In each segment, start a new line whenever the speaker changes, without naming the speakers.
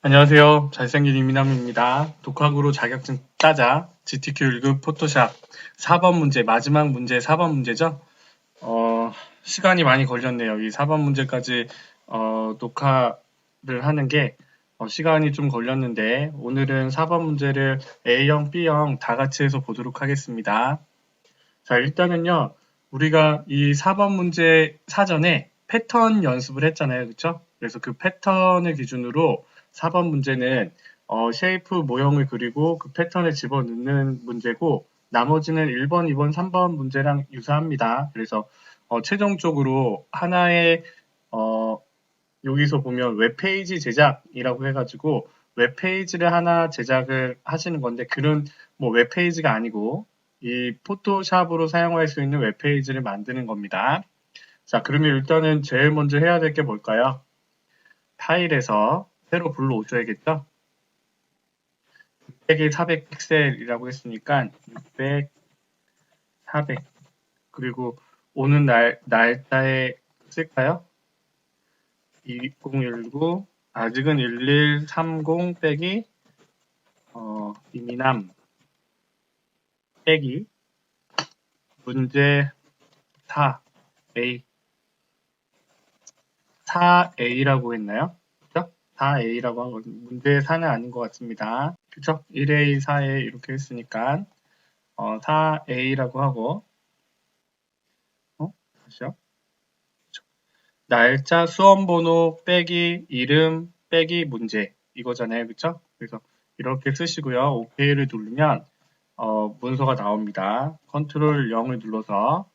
안녕하세요. 잘생긴 이민남입니다. 독학으로 자격증 따자 GTQ 1급 포토샵 4번 문제, 마지막 문제 4번 문제죠? 시간이 많이 걸렸네요. 이 4번 문제까지 녹화를 하는 게 시간이 좀 걸렸는데 오늘은 4번 문제를 A형, B형 다 같이 해서 보도록 하겠습니다. 자, 일단은요. 우리가 이 4번 문제 사전에 패턴 연습을 했잖아요. 그쵸? 그래서 그 패턴을 기준으로 4번 문제는 쉐이프 모형을 그리고 그 패턴에 집어넣는 문제고 나머지는 1번, 2번, 3번 문제랑 유사합니다. 그래서 최종적으로 하나의 여기서 보면 웹페이지 제작이라고 해가지고 웹페이지를 하나 제작을 하시는 건데 그런 뭐 웹페이지가 아니고 이 포토샵으로 사용할 수 있는 웹페이지를 만드는 겁니다. 자, 그러면 일단은 제일 먼저 해야 될 게 뭘까요? 파일에서 새로 불러오셔야겠죠? 600이 400 픽셀이라고 했으니까 600, 400 그리고 오는 날짜에 쓸까요? 2019 아직은 1130 빼기 이민함 빼기 문제 4A 4A라고 했나요? 그죠? 4A라고 한 거, 문제 4는 아닌 것 같습니다. 그쵸? 1A, 4A 이렇게 했으니까 4A라고 하고 다시요. 날짜, 수험번호 빼기 이름 빼기 문제 이거잖아요. 그쵸? 그래서 이렇게 쓰시고요. OK를 누르면 문서가 나옵니다. 컨트롤 0을 눌러서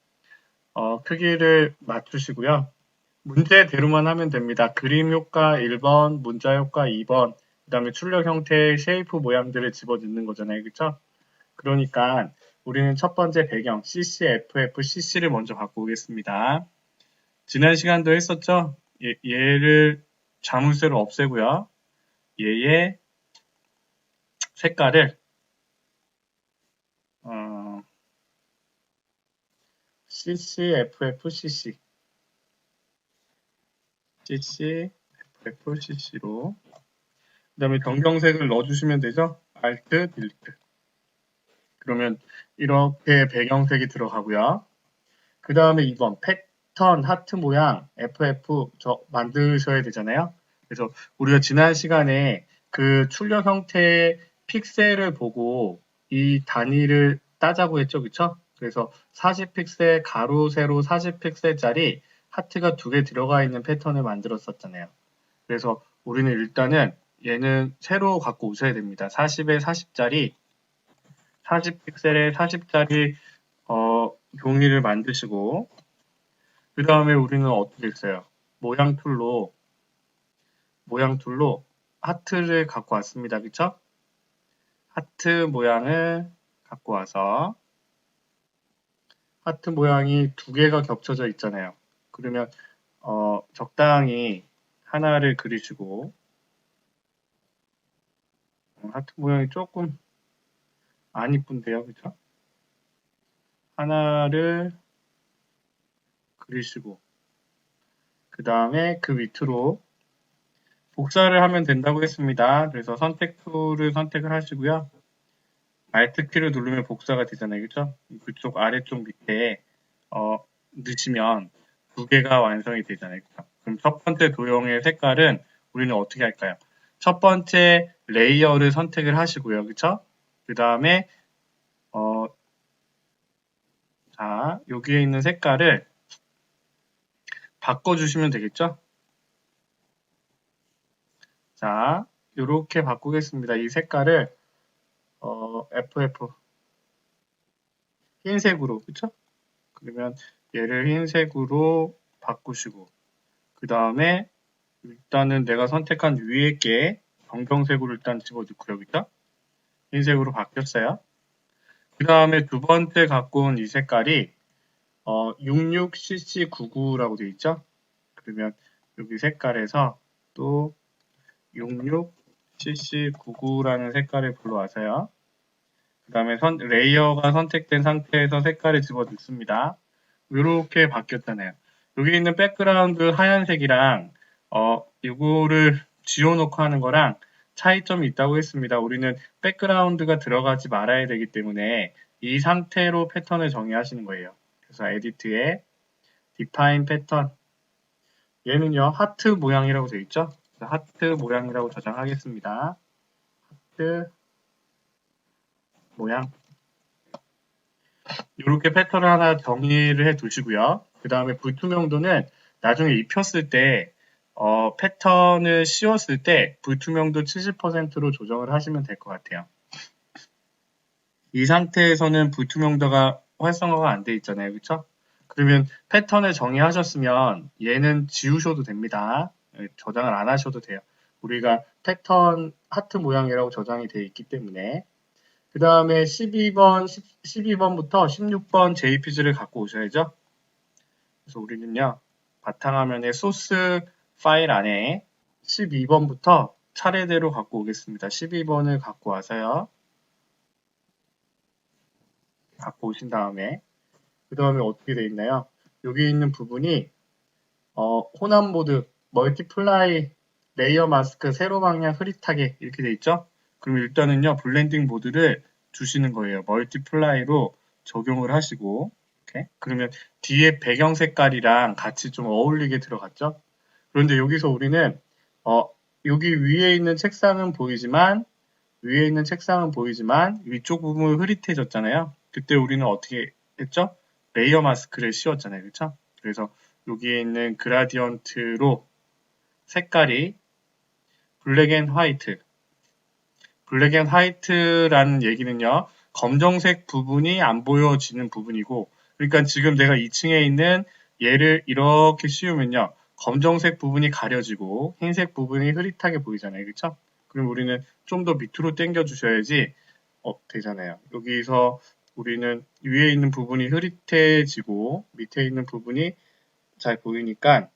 크기를 맞추시고요. 문제대로만 하면 됩니다. 그림 효과 1번, 문자 효과 2번, 그 다음에 출력 형태의 쉐이프 모양들을 집어넣는 거잖아요. 그쵸? 그러니까 우리는 첫 번째 배경 CCFF, CC를 먼저 바꾸겠습니다. 지난 시간도 했었죠? 얘를 자물쇠로 없애고요. 얘의 색깔을 CCFFCC CCFFCC로 그 다음에 변경색을 넣어주시면 되죠? Alt, Delete 그러면 이렇게 배경색이 들어가고요. 그 다음에 2번 패턴 하트 모양 FF 만드셔야 되잖아요. 그래서 우리가 지난 시간에 그 출력 형태의 픽셀을 보고 이 단위를 따자고 했죠. 그쵸? 그래서 40픽셀 가로 세로 40픽셀짜리 하트가 2개 들어가 있는 패턴을 만들었었잖아요. 그래서 우리는 일단은 얘는 새로 갖고 오셔야 됩니다. 40에 40짜리 40픽셀에 40짜리 종이를 만드시고 그 다음에 우리는 어떻게 했어요? 모양 툴로 하트를 갖고 왔습니다. 그쵸? 하트 모양을 갖고 와서 하트 모양이 2개가 겹쳐져 있잖아요. 그러면 적당히 하나를 그리시고 하트 모양이 조금 안 이쁜데요. 그쵸? 하나를 그리시고 그 다음에 그 밑으로 복사를 하면 된다고 했습니다. 그래서 선택 툴을 선택을 하시고요. Alt키를 누르면 복사가 되잖아요. 그죠? 그쪽 아래쪽 밑에 넣으시면 2개가 완성이 되잖아요. 그죠? 그럼 첫 번째 도형의 색깔은 우리는 어떻게 할까요? 첫 번째 레이어를 선택을 하시고요. 그쵸? 그 다음에 자, 여기에 있는 색깔을 바꿔주시면 되겠죠? 자, 이렇게 바꾸겠습니다. 이 색깔을 FF 흰색으로, 그쵸? 그러면 얘를 흰색으로 바꾸시고 그 다음에 일단은 내가 선택한 위에 게 정경색으로 일단 집어넣고요. 그죠? 흰색으로 바뀌었어요. 그 다음에 두 번째 갖고 온 이 색깔이 66cc99라고 되어 있죠? 그러면 여기 색깔에서 또 66cc99라는 색깔을 불러와서요. 그 다음에 레이어가 선택된 상태에서 색깔을 집어넣습니다. 이렇게 바뀌었잖아요. 여기 있는 백그라운드 하얀색이랑 이거를 지워놓고 하는 거랑 차이점이 있다고 했습니다. 우리는 백그라운드가 들어가지 말아야 되기 때문에 이 상태로 패턴을 정의하시는 거예요. 그래서 에디트에 define 패턴, 얘는요 하트 모양이라고 되어 있죠. 하트 모양이라고 저장하겠습니다. 하트 모양, 이렇게 패턴을 하나 정의를 해 두시고요. 그 다음에 불투명도는 나중에 입혔을 때 패턴을 씌웠을 때 불투명도 70%로 조정을 하시면 될 것 같아요. 이 상태에서는 불투명도가 활성화가 안 돼 있잖아요. 그쵸? 그러면 패턴을 정의하셨으면 얘는 지우셔도 됩니다. 저장을 안 하셔도 돼요. 우리가 패턴 하트 모양이라고 저장이 되어 있기 때문에. 그 다음에 12번부터 16번 JPG를 갖고 오셔야죠. 그래서 우리는요, 바탕화면의 소스 파일 안에 12번부터 차례대로 갖고 오겠습니다. 12번을 갖고 와서요. 갖고 오신 다음에 그 다음에 어떻게 되어 있나요? 여기 있는 부분이 호남 모드, 멀티플라이, 레이어 마스크, 세로 방향 흐릿하게 이렇게 되어 있죠? 그럼 일단은요, 블렌딩 모드를 주시는 거예요. 멀티플라이로 적용을 하시고, 이렇게. 그러면 뒤에 배경 색깔이랑 같이 좀 어울리게 들어갔죠? 그런데 여기서 우리는, 여기 위에 있는 책상은 보이지만, 위쪽 부분은 흐릿해졌잖아요. 그때 우리는 어떻게 했죠? 레이어 마스크를 씌웠잖아요. 그쵸? 그래서 여기에 있는 그라디언트로 색깔이 블랙 앤 화이트. 블랙 앤 화이트라는 얘기는요. 검정색 부분이 안 보여지는 부분이고, 그러니까 지금 내가 2층에 있는 얘를 이렇게 씌우면요. 검정색 부분이 가려지고 흰색 부분이 흐릿하게 보이잖아요. 그쵸? 그럼 우리는 좀 더 밑으로 당겨 주셔야지 되잖아요. 여기서 우리는 위에 있는 부분이 흐릿해지고 밑에 있는 부분이 잘 보이니까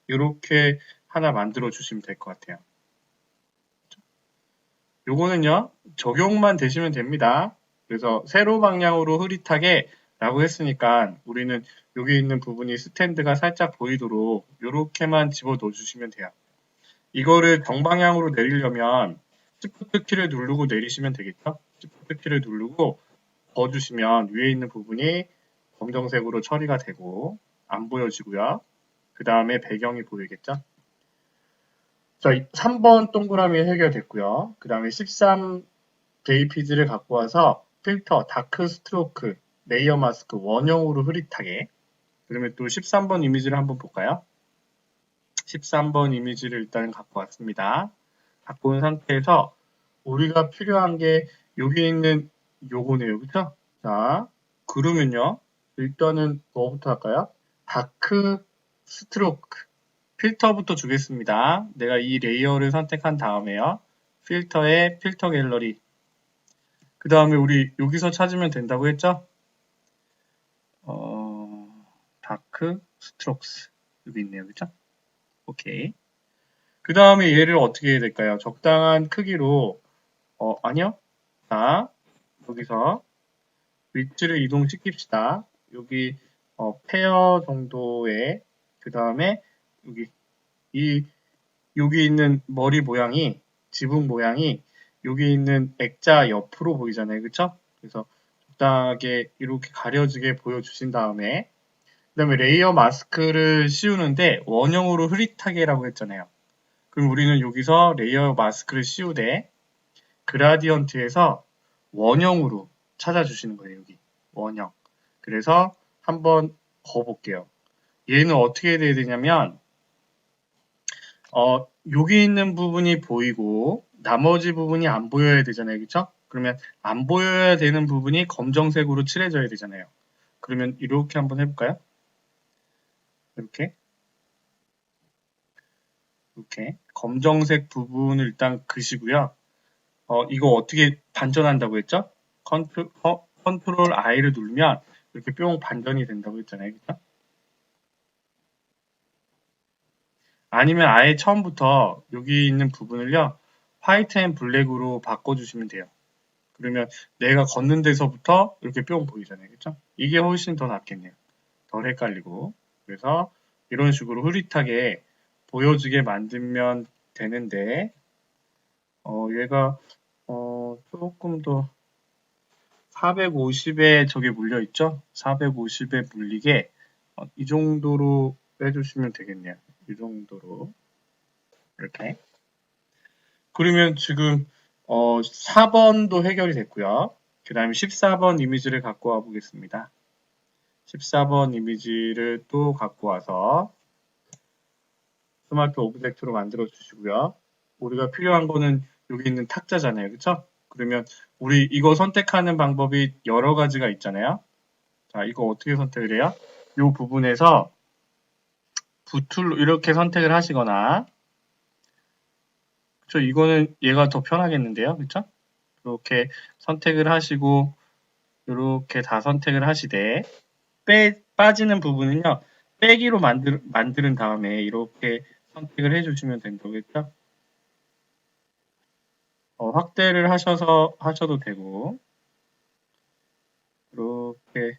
이렇게 하나 만들어 주시면 될 것 같아요. 요거는요, 적용만 되시면 됩니다. 그래서 세로 방향으로 흐릿하게 라고 했으니까 우리는 여기 있는 부분이 스탠드가 살짝 보이도록 이렇게만 집어 넣어 주시면 돼요. 이거를 정방향으로 내리려면 Shift 키를 누르고 내리시면 되겠죠? Shift 키를 누르고 넣어주시면 위에 있는 부분이 검정색으로 처리가 되고 안 보여지고요. 그 다음에 배경이 보이겠죠? 자, 3번 동그라미 해결됐고요. 그 다음에 13 JPG를 갖고 와서 필터, 다크 스트로크, 레이어 마스크, 원형으로 흐릿하게. 그러면 또 13번 이미지를 한번 볼까요? 13번 이미지를 일단 갖고 왔습니다. 갖고 온 상태에서 우리가 필요한 게 여기 있는 요거네요. 그쵸? 자, 그러면요. 일단은 뭐부터 할까요? 다크 스트로크. 필터부터 주겠습니다. 내가 이 레이어를 선택한 다음에요. 필터에 필터 갤러리. 그 다음에 우리 여기서 찾으면 된다고 했죠? 다크 스트록스. 여기 있네요. 그쵸? 오케이. 그 다음에 얘를 어떻게 해야 될까요? 적당한 크기로, 아니요. 자, 여기서 위치를 이동시킵시다. 여기, 페어 정도의, 그 다음에 여기, 여기 있는 머리 모양이, 지붕 모양이 여기 있는 액자 옆으로 보이잖아요. 그쵸? 그래서 적당하게 이렇게 가려지게 보여주신 다음에 그 다음에 레이어 마스크를 씌우는데 원형으로 흐릿하게라고 했잖아요. 그럼 우리는 여기서 레이어 마스크를 씌우되 그라디언트에서 원형으로 찾아주시는 거예요. 여기 원형. 그래서 한번 거볼게요. 얘는 어떻게 돼야 되냐면 여기 있는 부분이 보이고 나머지 부분이 안 보여야 되잖아요. 그쵸? 그러면 안 보여야 되는 부분이 검정색으로 칠해져야 되잖아요. 그러면 이렇게 한번 해볼까요? 이렇게 검정색 부분을 일단 그시고요. 이거 어떻게 반전한다고 했죠? 컨트롤 I를 누르면 이렇게 뿅 반전이 된다고 했잖아요. 그쵸? 아니면 아예 처음부터 여기 있는 부분을요. 화이트 앤 블랙으로 바꿔주시면 돼요. 그러면 내가 걷는 데서부터 이렇게 뿅 보이잖아요. 그쵸? 이게 훨씬 더 낫겠네요. 덜 헷갈리고. 그래서 이런 식으로 흐릿하게 보여지게 만들면 되는데, 얘가 조금 더 450에 저게 물려 있죠? 450에 물리게 이 정도로 빼주시면 되겠네요. 이 정도로 이렇게. 그러면 지금 4번도 해결이 됐고요. 그 다음에 14번 이미지를 갖고 와 보겠습니다. 14번 이미지를 또 갖고 와서 스마트 오브젝트로 만들어 주시고요. 우리가 필요한 거는 여기 있는 탁자잖아요. 그쵸? 그러면 우리 이거 선택하는 방법이 여러 가지가 있잖아요. 자, 이거 어떻게 선택을 해요? 이 부분에서 부툴로 이렇게 선택을 하시거나, 그쵸? 이거는 얘가 더 편하겠는데요. 그쵸? 이렇게 선택을 하시고, 이렇게 다 선택을 하시되, 빠지는 부분은요, 빼기로 만드는 다음에 이렇게 선택을 해주시면 된 거겠죠? 확대를 하셔도 되고, 이렇게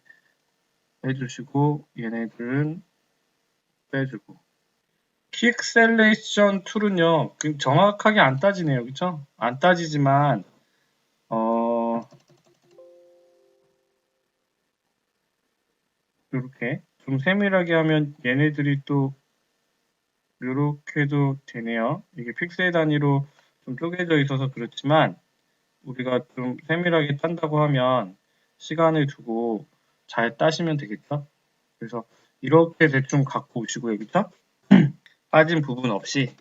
해주시고, 얘네들은 빼주고. 퀵 셀렉션 툴은요, 정확하게 안 따지네요. 그쵸? 안 따지지만, 이렇게 좀 세밀하게 하면 얘네들이 또 이렇게도 되네요. 이게 픽셀 단위로 좀 쪼개져 있어서 그렇지만 우리가 좀 세밀하게 딴다고 하면 시간을 두고 잘 따시면 되겠죠? 그래서 이렇게 대충 갖고 오시고요. 그쵸? 빠진 부분 없이.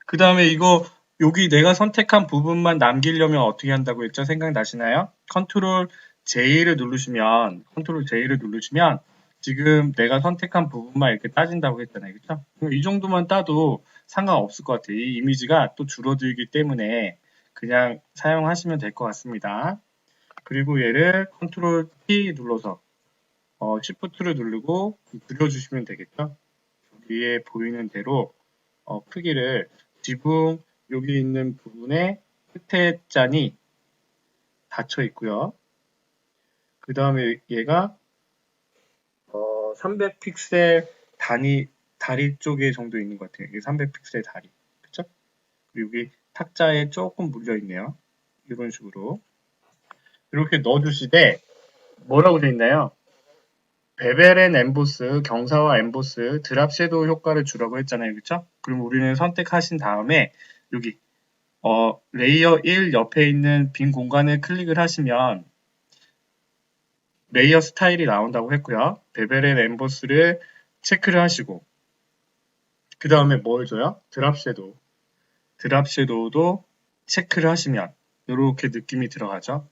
그 다음에 이거 여기 내가 선택한 부분만 남기려면 어떻게 한다고 했죠? 생각나시나요? 컨트롤 J를 누르시면 지금 내가 선택한 부분만 이렇게 따진다고 했잖아요. 그쵸? 이 정도만 따도 상관없을 것 같아요. 이 이미지가 또 줄어들기 때문에 그냥 사용하시면 될 것 같습니다. 그리고 얘를 컨트롤 T 눌러서 Shift를 누르고 그려주시면 되겠죠? 위에 보이는 대로 크기를 지붕 여기 있는 부분에 끝에 짠이 닫혀 있고요. 그 다음에 얘가 300픽셀 다리 쪽에 정도 있는 것 같아요. 이게 300픽셀 다리. 그쵸? 그리고 여기 탁자에 조금 물려 있네요. 이런 식으로. 이렇게 넣어주시되, 뭐라고 되어 있나요? 베벨 앤 엠보스, 경사와 엠보스, 드랍 섀도우 효과를 주라고 했잖아요. 그쵸? 그럼 우리는 선택하신 다음에, 여기, 레이어 1 옆에 있는 빈 공간을 클릭을 하시면, 레이어 스타일이 나온다고 했고요. 베벨 앤 엠보스를 체크를 하시고, 그 다음에 뭘 줘요? 드랍 섀도우. 드랍 섀도우도 체크를 하시면 이렇게 느낌이 들어가죠.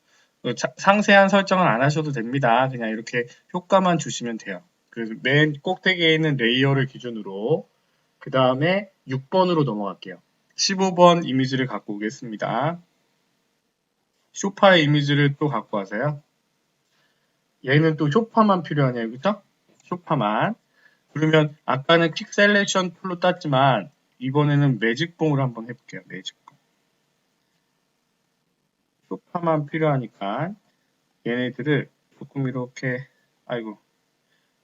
상세한 설정은 안 하셔도 됩니다. 그냥 이렇게 효과만 주시면 돼요. 그래서 맨 꼭대기에 있는 레이어를 기준으로 그 다음에 6번으로 넘어갈게요. 15번 이미지를 갖고 오겠습니다. 쇼파 이미지를 또 갖고 와서요. 얘는 또 쇼파만 필요하네요. 그죠? 쇼파만. 그러면 아까는 퀵 셀렉션 툴로 땄지만 이번에는 매직봉으로 한번 해볼게요. 매직봉. 소파만 필요하니까 얘네들을 조금 이렇게 아이고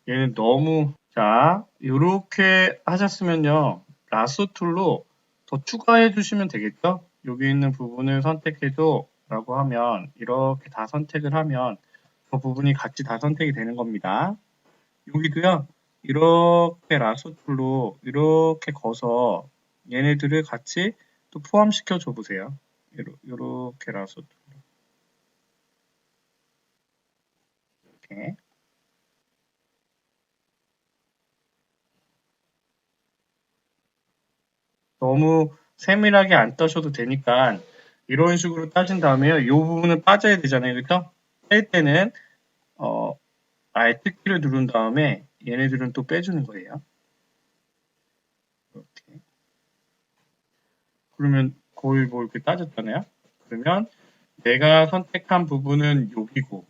얘는 너무 자 이렇게 하셨으면요 라sso 툴로 더 추가해 주시면 되겠죠. 여기 있는 부분을 선택해줘 라고 하면 이렇게 다 선택을 하면 그 부분이 같이 다 선택이 되는 겁니다. 여기도요 이렇게 라sso 툴로 이렇게 거서 얘네들을 같이 또 포함시켜 줘 보세요. 이렇게 라sso 툴로 이렇게 너무 세밀하게 안 떠셔도 되니까 이런 식으로 따진 다음에요. 이 부분은 빠져야 되잖아요. 그쵸? 뺄 때는 아예 특기를 누른 다음에 얘네들은 또 빼주는 거예요. 이렇게. 그러면 거의 뭐 이렇게 따졌잖아요. 그러면 내가 선택한 부분은 여기고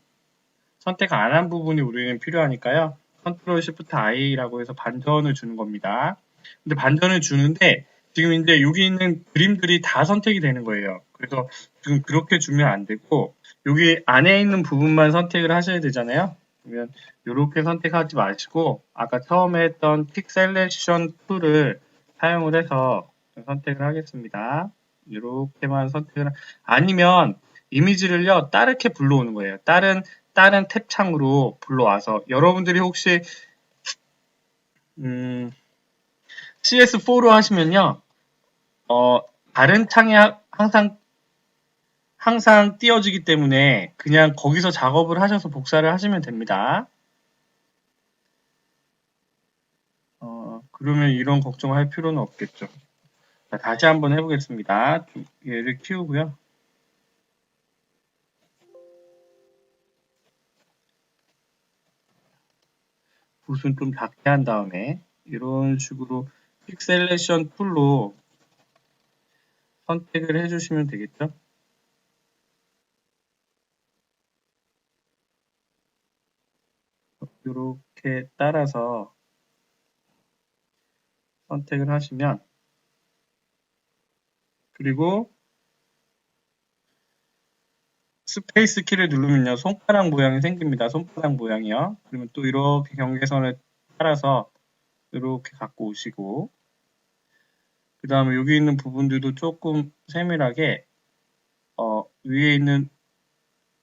선택 안 한 부분이 우리는 필요하니까요. 컨트롤 시프트 I라고 해서 반전을 주는 겁니다. 근데 반전을 주는데 지금 이제 여기 있는 그림들이 다 선택이 되는 거예요. 그래서 지금 그렇게 주면 안 되고 여기 안에 있는 부분만 선택을 하셔야 되잖아요. 그러면 이렇게 선택하지 마시고 아까 처음에 했던 픽 셀렉션 툴을 사용을 해서 선택을 하겠습니다. 이렇게만 선택을 아니면 이미지를요 다르게 불러오는 거예요. 다른 탭 창으로 불러와서 여러분들이 혹시 CS4로 하시면요 다른 창에 항상 띄워지기 때문에 그냥 거기서 작업을 하셔서 복사를 하시면 됩니다. 그러면 이런 걱정할 필요는 없겠죠. 자, 다시 한번 해보겠습니다. 얘를 키우고요. 붓은 좀 작게 한 다음에 이런 식으로 픽셀레이션 툴로 선택을 해주시면 되겠죠. 이렇게 따라서 선택을 하시면 그리고 스페이스 키를 누르면요 손가락 모양이 생깁니다. 손가락 모양이요. 그러면 또 이렇게 경계선을 따라서 이렇게 갖고 오시고 그 다음에 여기 있는 부분들도 조금 세밀하게 위에 있는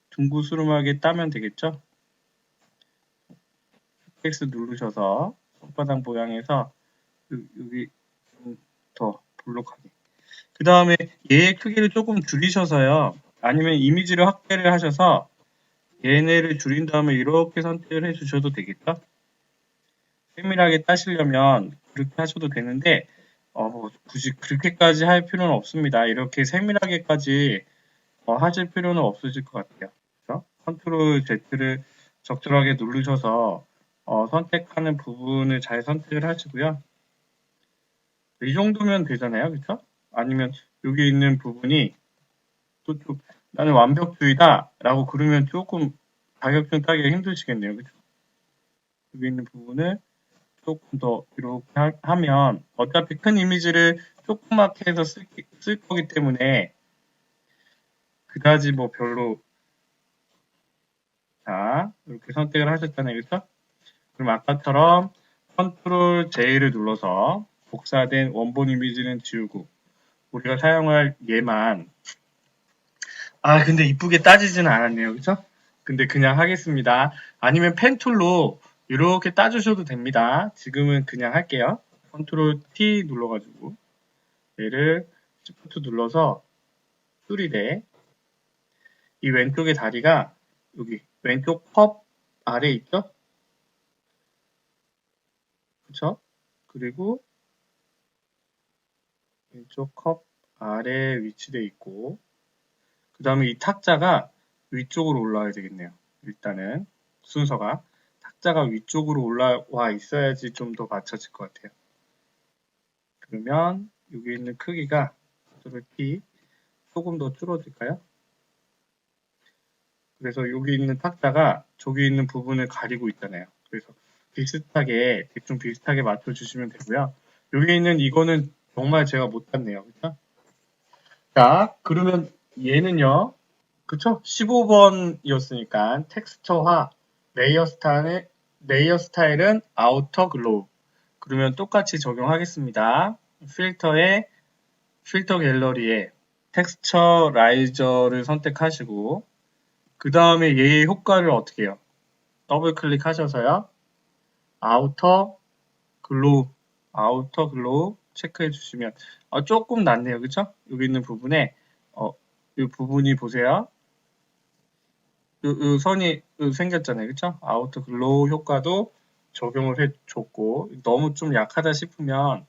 둥구스름하게 따면 되겠죠. 스페이스 누르셔서 손바닥 모양에서 여기 좀 더 볼록하게 그 다음에 얘의 크기를 조금 줄이셔서요 아니면 이미지를 확대를 하셔서 얘네를 줄인 다음에 이렇게 선택을 해 주셔도 되겠죠. 세밀하게 따시려면 그렇게 하셔도 되는데 뭐 굳이 그렇게까지 할 필요는 없습니다. 이렇게 세밀하게까지 하실 필요는 없으실 것 같아요. 그렇죠? 컨트롤 Z를 적절하게 누르셔서 선택하는 부분을 잘 선택을 하시고요. 이 정도면 되잖아요. 그렇죠? 아니면 여기 있는 부분이 또 좀 나는 완벽주의다 라고 그러면 조금 자격증 따기가 힘드시겠네요. 그렇죠? 여기 있는 부분을 조금 더 이렇게 하면 어차피 큰 이미지를 조그맣게 해서 쓸 거기 때문에 그다지 뭐 별로 자 이렇게 선택을 하셨잖아요. 그렇죠? 그럼 아까처럼 컨트롤 J를 눌러서 복사된 원본 이미지는 지우고 우리가 사용할 얘만 근데 이쁘게 따지지는 않았네요. 그쵸? 근데 그냥 하겠습니다. 아니면 펜 툴로 이렇게 따주셔도 됩니다. 지금은 그냥 할게요. 컨트롤 T 눌러가지고 얘를 시프트 눌러서 줄이되 이 왼쪽의 다리가 여기 왼쪽 컵 아래 있죠? 그쵸? 그리고 왼쪽 컵 아래 위치되어 있고 그 다음에 이 탁자가 위쪽으로 올라와야 되겠네요. 일단은 순서가 탁자가 위쪽으로 올라와 있어야지 좀 더 맞춰질 것 같아요. 그러면 여기 있는 크기가 T 조금 더 줄어들까요? 그래서 여기 있는 탁자가 저기 있는 부분을 가리고 있잖아요. 그래서 비슷하게 대충 비슷하게 맞춰주시면 되고요. 여기 있는 이거는 정말 제가 못했네요. 그렇죠? 자, 그러면 얘는요. 그쵸? 15번이었으니까 텍스처화 레이어 스타일은 아우터 글로우 그러면 똑같이 적용하겠습니다. 필터 갤러리에 텍스처 라이저를 선택하시고 그 다음에 얘의 효과를 어떻게 해요? 더블 클릭하셔서요. 아우터 글로우 체크해 주시면 조금 낫네요. 그쵸? 여기 있는 부분에 이 부분이 보세요. 요 선이 생겼잖아요. 그쵸? 아우터 글로우 효과도 적용을 해줬고 너무 좀 약하다 싶으면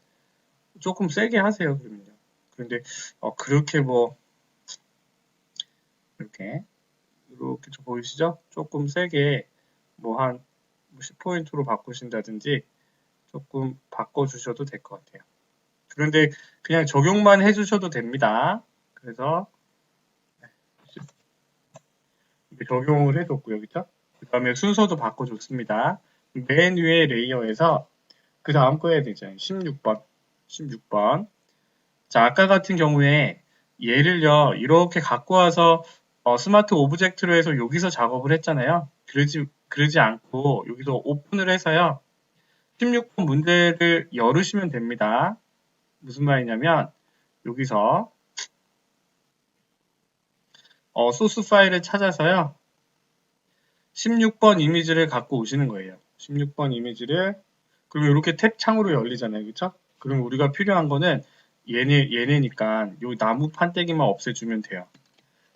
조금 세게 하세요. 그러면요. 그런데 그렇게 뭐 이렇게 보이시죠? 조금 세게 뭐 한 10포인트로 바꾸신다든지 조금 바꿔주셔도 될 것 같아요. 그런데 그냥 적용만 해주셔도 됩니다. 그래서 적용을 해줬고요. 그쵸? 그 다음에 순서도 바꿔줬습니다. 맨 위에 레이어에서 그 다음 거 해야 되잖아요. 16번. 16번. 자, 아까 같은 경우에 얘를요, 이렇게 갖고 와서 스마트 오브젝트로 해서 여기서 작업을 했잖아요. 그러지 않고 여기서 오픈을 해서요. 16번 문제를 열으시면 됩니다. 무슨 말이냐면 여기서 소스 파일을 찾아서요. 16번 이미지를 갖고 오시는 거예요. 16번 이미지를 그러면 이렇게 탭 창으로 열리잖아요. 그쵸? 그럼 우리가 필요한 거는 얘네니까 요 나무 판때기만 없애주면 돼요.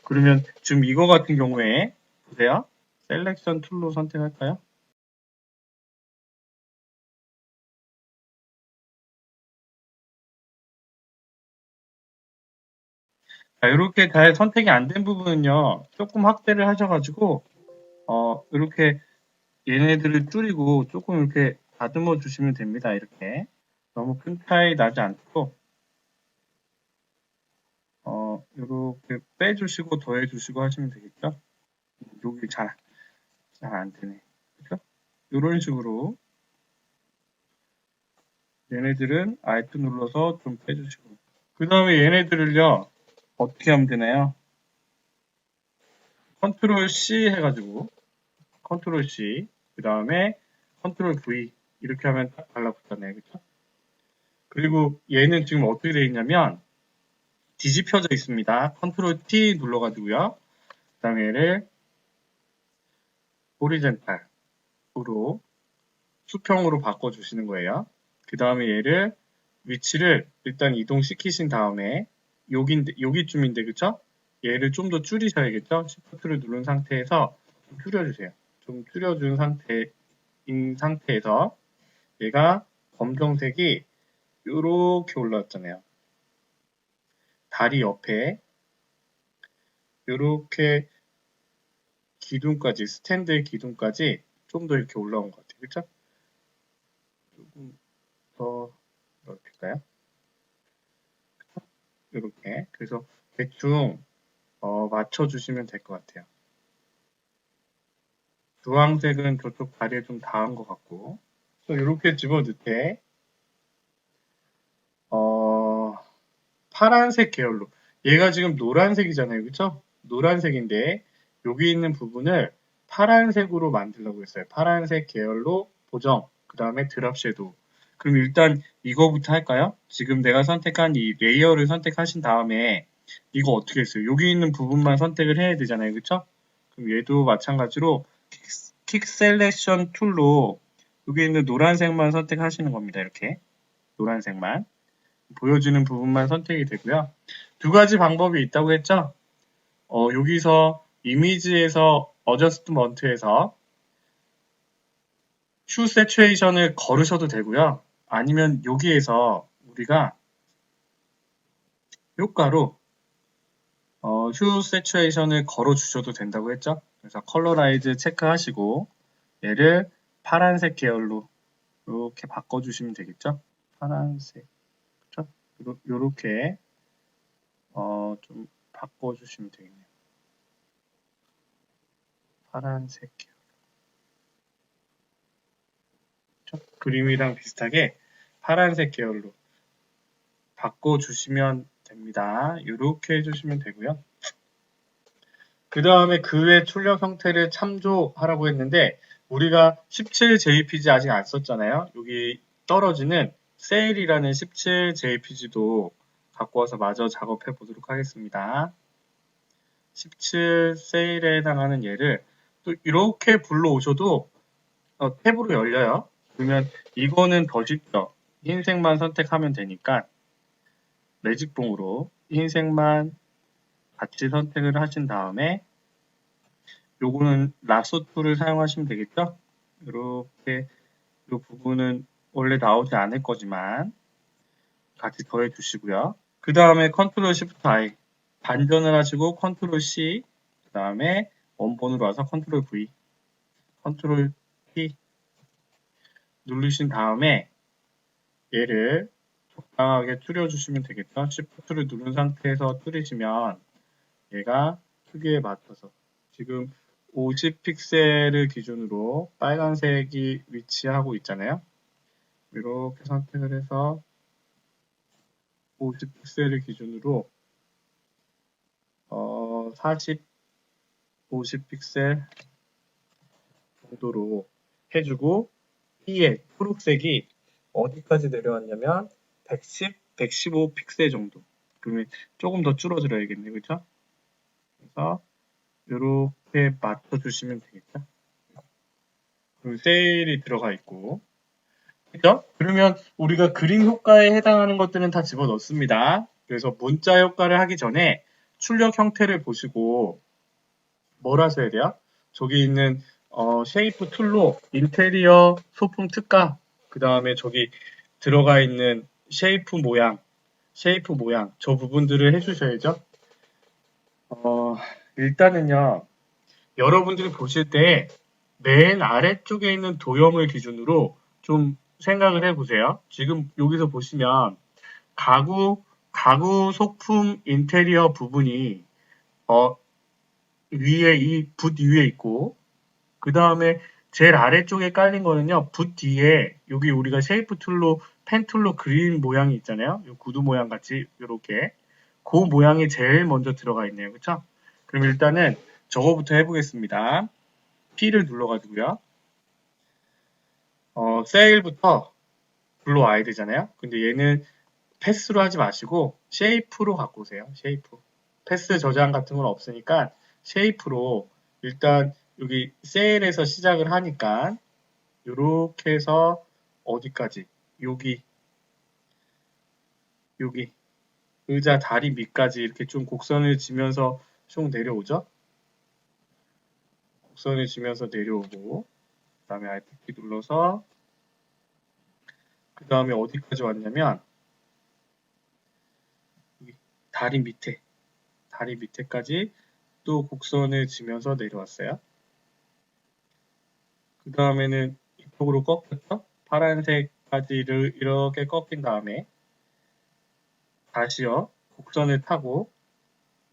그러면 지금 이거 같은 경우에 보세요. 셀렉션 툴로 선택할까요? 자, 이렇게 잘 선택이 안 된 부분은요. 조금 확대를 하셔가지고 이렇게 얘네들을 줄이고 조금 이렇게 다듬어 주시면 됩니다. 이렇게 너무 큰 차이 나지 않고 이렇게 빼주시고 더해주시고 하시면 되겠죠? 여기 잘 안 되네. 그죠? 이런 식으로 얘네들은 Alt 눌러서 좀 빼주시고 그 다음에 얘네들을요 어떻게 하면 되나요? 컨트롤 C 해가지고 컨트롤 C 그 다음에 컨트롤 V 이렇게 하면 딱 달라붙잖아요. 그쵸? 그리고 얘는 지금 어떻게 되어 있냐면 뒤집혀져 있습니다. 컨트롤 T 눌러가지고요. 그 다음에 얘를 호리젠탈으로 수평으로 바꿔주시는 거예요. 그 다음에 얘를 위치를 일단 이동시키신 다음에 여기쯤인데 그쵸? 얘를 좀 더 줄이셔야겠죠? Shift를 누른 상태에서 좀 줄여주세요. 좀 줄여준 상태에서 얘가 검정색이 이렇게 올라왔잖아요. 다리 옆에 이렇게 기둥까지 스탠드의 기둥까지 좀 더 이렇게 올라온 것 같아요. 그쵸? 조금 더 넓힐까요? 이렇게 그래서 대충 맞춰주시면 될 것 같아요. 주황색은 저쪽 다리에 좀 닿은 것 같고 이렇게 집어넣되 어, 파란색 계열로 얘가 지금 노란색이잖아요. 그쵸? 노란색인데 여기 있는 부분을 파란색으로 만들려고 했어요. 파란색 계열로 보정 그 다음에 드랍 섀도우 그럼 일단 이거부터 할까요? 지금 내가 선택한 이 레이어를 선택하신 다음에 이거 어떻게 했어요? 여기 있는 부분만 선택을 해야 되잖아요. 그쵸? 그럼 얘도 마찬가지로 킥 셀렉션 툴로 여기 있는 노란색만 선택하시는 겁니다. 이렇게 노란색만 보여주는 부분만 선택이 되고요. 두 가지 방법이 있다고 했죠. 여기서 이미지에서 어저스트먼트에서 슈 세츄에이션을 걸으셔도 되고요. 아니면 여기에서 우리가 효과로 슈 세츄에이션을 걸어 주셔도 된다고 했죠. 그래서 컬러라이즈 체크하시고 얘를 파란색 계열로 이렇게 바꿔주시면 되겠죠. 파란색, 그렇죠? 요렇게 좀 바꿔주시면 되겠네요. 파란색 계열, 그렇죠? 그림이랑 비슷하게 파란색 계열로 바꿔주시면 됩니다. 이렇게 해주시면 되고요. 그 다음에 그 외 출력 형태를 참조하라고 했는데 우리가 17jpg 아직 안 썼잖아요. 여기 떨어지는 세일이라는 17jpg도 갖고 와서 마저 작업해 보도록 하겠습니다. 17 세일에 해당하는 얘를 또 이렇게 불러오셔도 탭으로 열려요. 그러면 이거는 더 쉽죠. 흰색만 선택하면 되니까 매직봉으로 흰색만 같이 선택을 하신 다음에 요거는 라sso 툴을 사용하시면 되겠죠? 이렇게 이 부분은 원래 나오지 않을 거지만 같이 더해 주시고요. 그 다음에 컨트롤 시프트 I 반전을 하시고 컨트롤 C 그 다음에 원본으로 와서 컨트롤 V 컨트롤 P 누르신 다음에 얘를 적당하게 줄여주시면 되겠죠. 시프트를 누른 상태에서 줄이시면 얘가 크기에 맞춰서 지금 50픽셀을 기준으로 빨간색이 위치하고 있잖아요. 이렇게 선택을 해서 50픽셀을 기준으로 40, 50픽셀 정도로 해주고 B의 초록색이 어디까지 내려왔냐면 110, 115 픽셀 정도. 그러면 조금 더 줄어들어야겠네요. 그죠? 그래서 이렇게 맞춰주시면 되겠죠. 그리고 세일이 들어가 있고, 그죠? 그러면 우리가 그림 효과에 해당하는 것들은 다 집어넣습니다. 그래서 문자 효과를 하기 전에 출력 형태를 보시고 뭘 하셔야 돼요? 저기 있는 쉐이프 툴로 인테리어 소품 특가, 그 다음에 저기 들어가 있는 쉐이프 모양, 저 부분들을 해주셔야죠. 일단은요, 여러분들이 보실 때 맨 아래쪽에 있는 도형을 기준으로 좀 생각을 해보세요. 지금 여기서 보시면 가구 소품 인테리어 부분이 어, 위에 이 붓 위에 있고, 그 다음에 제일 아래쪽에 깔린 거는요, 붓 뒤에 여기 우리가 쉐이프 툴로 펜 툴로 그린 모양이 있잖아요. 요 구두 모양 같이 이렇게 그 모양이 제일 먼저 들어가 있네요. 그쵸? 그럼 일단은 저거부터 해보겠습니다. P를 눌러가지고요. 세일부터 불러와야 되잖아요. 근데 얘는 패스로 하지 마시고 쉐이프로 갖고 오세요. 쉐이프. 패스 저장 같은 건 없으니까 쉐이프로 일단 여기 세일에서 시작을 하니까 이렇게 해서 어디까지? 여기 여기 의자 다리 밑까지 이렇게 좀 곡선을 지면서 쭉 내려오죠. 곡선을 지면서 내려오고 그 다음에 Alt 키 눌러서 그 다음에 어디까지 왔냐면 여기 다리 밑에까지 또 곡선을 지면서 내려왔어요. 그 다음에는 이쪽으로 꺾였죠? 파란색까지를 이렇게 꺾인 다음에 다시요 곡선을 타고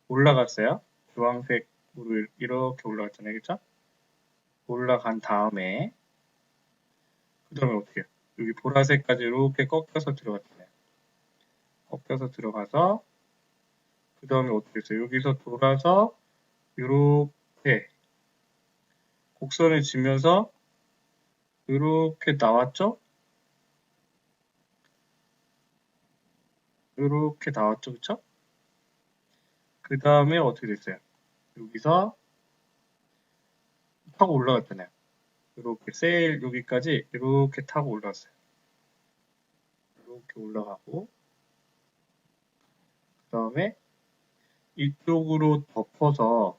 올라갔어요. 주황색으로 이렇게 올라갔잖아요. 그쵸? 올라간 다음에 그 다음에 어떻게 해요? 여기 보라색까지 이렇게 꺾여서 들어갔잖아요. 꺾여서 들어가서 그 다음에 어떻게 했어요? 여기서 돌아서 이렇게 곡선을 지면서 이렇게 나왔죠? 이렇게 나왔죠? 그쵸? 그 다음에 어떻게 됐어요? 여기서 타고 올라갔잖아요. 이렇게 세일 여기까지 이렇게 타고 올라왔어요. 이렇게 올라가고 그 다음에 이쪽으로 덮어서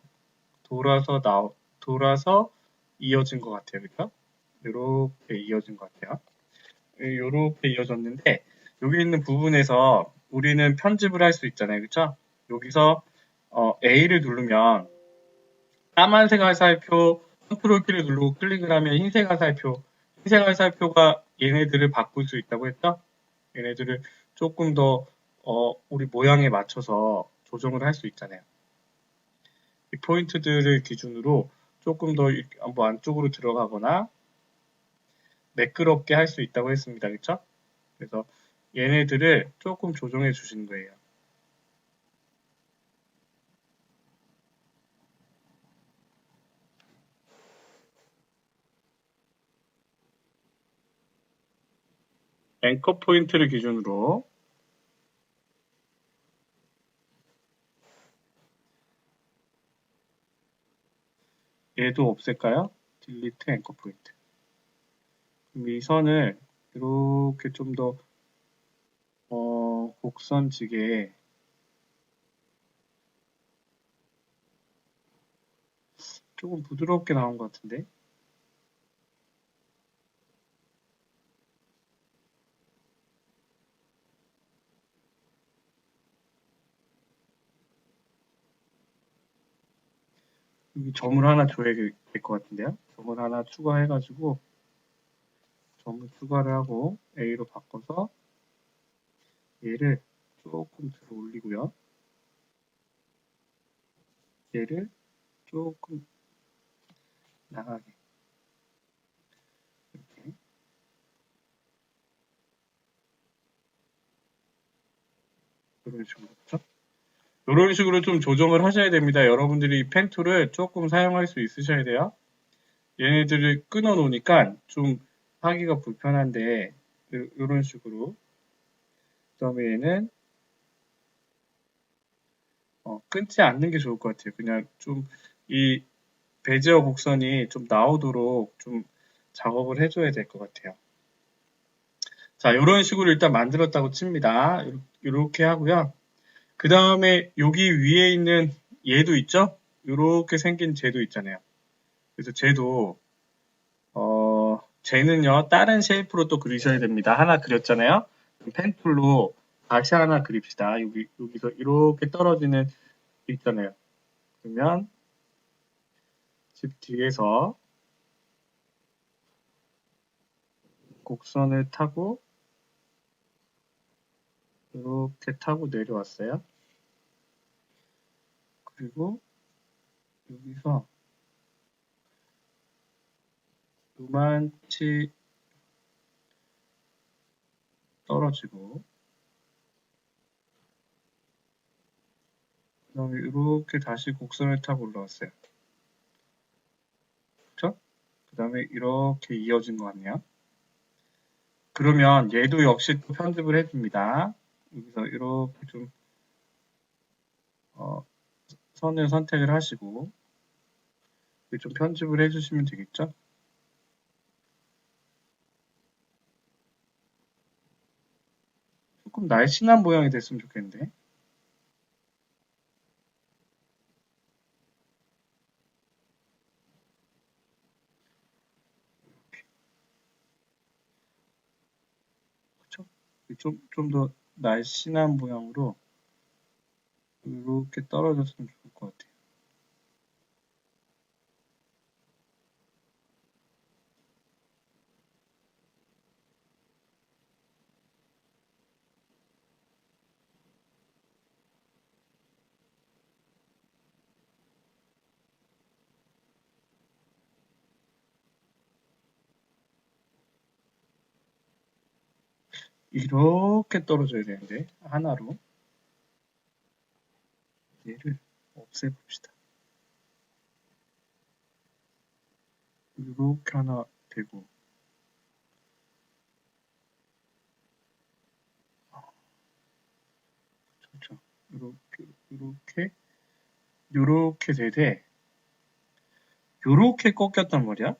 돌아서 이어진 것 같아요. 그죠? 이렇게 이어진 것 같아요. 이렇게 이어졌는데 여기 있는 부분에서 우리는 편집을 할 수 있잖아요. 그쵸? 여기서 A를 누르면 까만색 화살표 컨트롤 키를 누르고 클릭을 하면 흰색 화살표가 얘네들을 바꿀 수 있다고 했죠? 얘네들을 조금 더 우리 모양에 맞춰서 조정을 할 수 있잖아요. 이 포인트들을 기준으로 조금 더 뭐 안쪽으로 들어가거나 매끄럽게 할 수 있다고 했습니다. 그쵸? 그래서 얘네들을 조금 조정해 주시는 거예요. 앵커 포인트를 기준으로 얘도 없앨까요? 딜리트 앵커 포인트. 그럼 이 선을 이렇게 좀 더 곡선지게 조금 부드럽게 나온 것 같은데 여기 점을 하나 줘야 될 것 같은데요. 점을 하나 추가해가지고 점을 추가를 하고 A로 바꿔서 얘를 조금 들어 올리고요. 얘를 조금 나가게 이렇게 이런 식으로 그렇죠? 이런 식으로 좀 조정을 하셔야 됩니다. 여러분들이 펜 툴을 조금 사용할 수 있으셔야 돼요. 얘네들을 끊어 놓으니까 좀 하기가 불편한데 이런 식으로 그 다음에 얘는 끊지 않는 게 좋을 것 같아요. 그냥 좀 이 베지어 곡선이 좀 나오도록 좀 작업을 해줘야 될 것 같아요. 자, 이런 식으로 일단 만들었다고 칩니다. 이렇게 하고요. 그 다음에 여기 위에 있는 얘도 있죠? 이렇게 생긴 쟤도 있잖아요. 그래서 쟤는요, 다른 쉐이프로 또 그리셔야 됩니다. 하나 그렸잖아요? 펜툴로 다시 하나 그립시다. 여기서 이렇게 떨어지는 게 있잖아요. 그러면 집 뒤에서 곡선을 타고 이렇게 타고 내려왔어요. 그리고 여기서 요만치 떨어지고 그 다음에 이렇게 다시 곡선을 타고 올라왔어요. 그쵸? 그 다음에 이렇게 이어진 것 같네요. 그러면 얘도 역시 또 편집을 해줍니다. 여기서 이렇게 좀 선을 선택을 하시고 좀 편집을 해주시면 되겠죠? 조금 날씬한 모양이 됐으면 좋겠는데. 그쵸? 좀 더 날씬한 모양으로 이렇게 떨어졌으면 좋을 것 같아요. 이렇게 떨어져야 되는데 하나로 얘를 없애봅시다. 이렇게 하나 되고 그렇죠. 이렇게 되되 요렇게 꺾였단 말이야.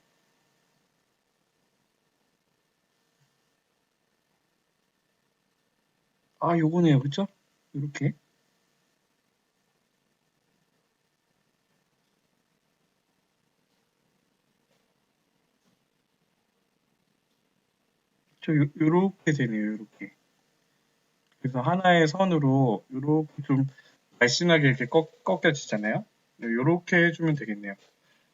아, 요거네요. 그쵸? 이렇게. 요렇게 되네요. 요렇게. 그래서 하나의 선으로 요렇게 좀 날씬하게 이렇게 꺾여지잖아요. 요렇게 해주면 되겠네요.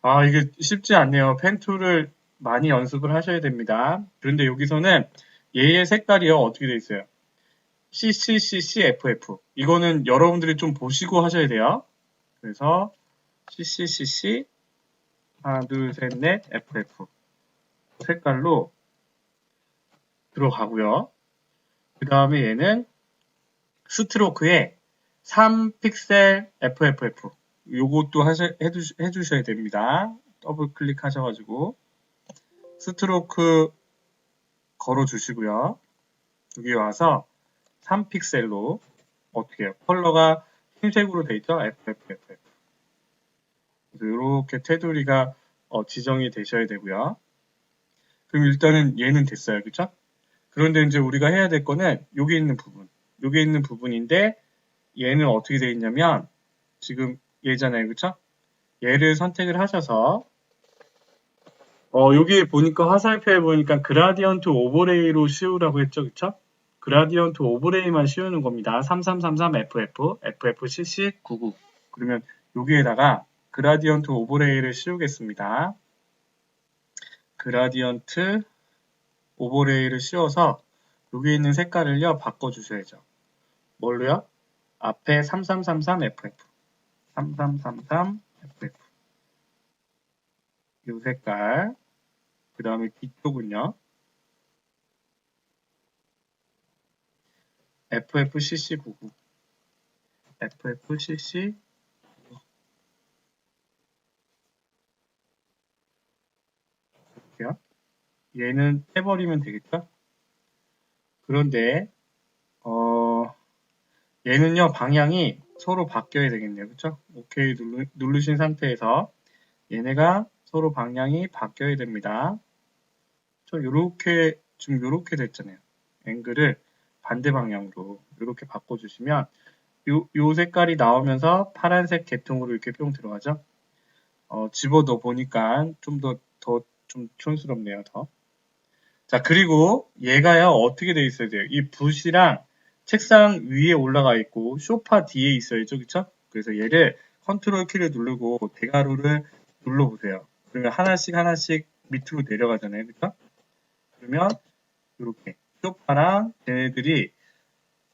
아, 이게 쉽지 않네요. 펜툴을 많이 연습을 하셔야 됩니다. 그런데 여기서는 얘의 색깔이요. 어떻게 돼 있어요? CCCCFF. 이거는 여러분들이 좀 보시고 하셔야 돼요. 그래서 CCCC 하나, 둘, 셋, 넷, FF 색깔로 들어가고요. 그 다음에 얘는 스트로크에 3픽셀 FFF 요것도 해주셔야 됩니다. 더블 클릭하셔가지고 스트로크 걸어주시고요. 여기 와서 3픽셀로 어떻게 해요? 컬러가 흰색으로 돼 있죠? FFF. 그래서 이렇게 테두리가 지정이 되셔야 되고요. 그럼 일단은 얘는 됐어요. 그쵸? 그런데 이제 우리가 해야 될 거는 여기 있는 부분. 여기 있는 부분인데 얘는 어떻게 되어 있냐면 지금 얘잖아요. 그쵸? 얘를 선택을 하셔서 여기 보니까 화살표에 보니까 그라디언트 오버레이로 씌우라고 했죠. 그쵸? 그라디언트 오버레이만 씌우는 겁니다. 3333FF, FFCC99. 그러면 여기에다가 그라디언트 오버레이를 씌우겠습니다. 그라디언트 오버레이를 씌워서 여기 있는 색깔을요 바꿔주셔야죠. 뭘로요? 앞에 3333FF 3333FF 이 색깔 그 다음에 뒤쪽은요 FFCC99 FFCC 이렇게요. 얘는 해버리면 되겠죠? 그런데 얘는요 방향이 서로 바뀌어야 되겠네요. 그쵸? 오케이 누르신 상태에서 얘네가 서로 방향이 바뀌어야 됩니다. 지금 요렇게 됐잖아요. 앵글을 반대 방향으로 이렇게 바꿔주시면 요 색깔이 나오면서 파란색 계통으로 이렇게 뿅 들어가죠. 집어넣어 보니까 좀 촌스럽네요, 더. 자, 그리고 얘가요, 어떻게 돼 있어야 돼요? 이 붓이랑 책상 위에 올라가 있고, 소파 뒤에 있어야죠, 그쵸? 그래서 얘를 컨트롤 키를 누르고 대괄호를 눌러보세요. 그러면 하나씩 밑으로 내려가잖아요, 그쵸? 그러면 이렇게 소파랑 얘네들이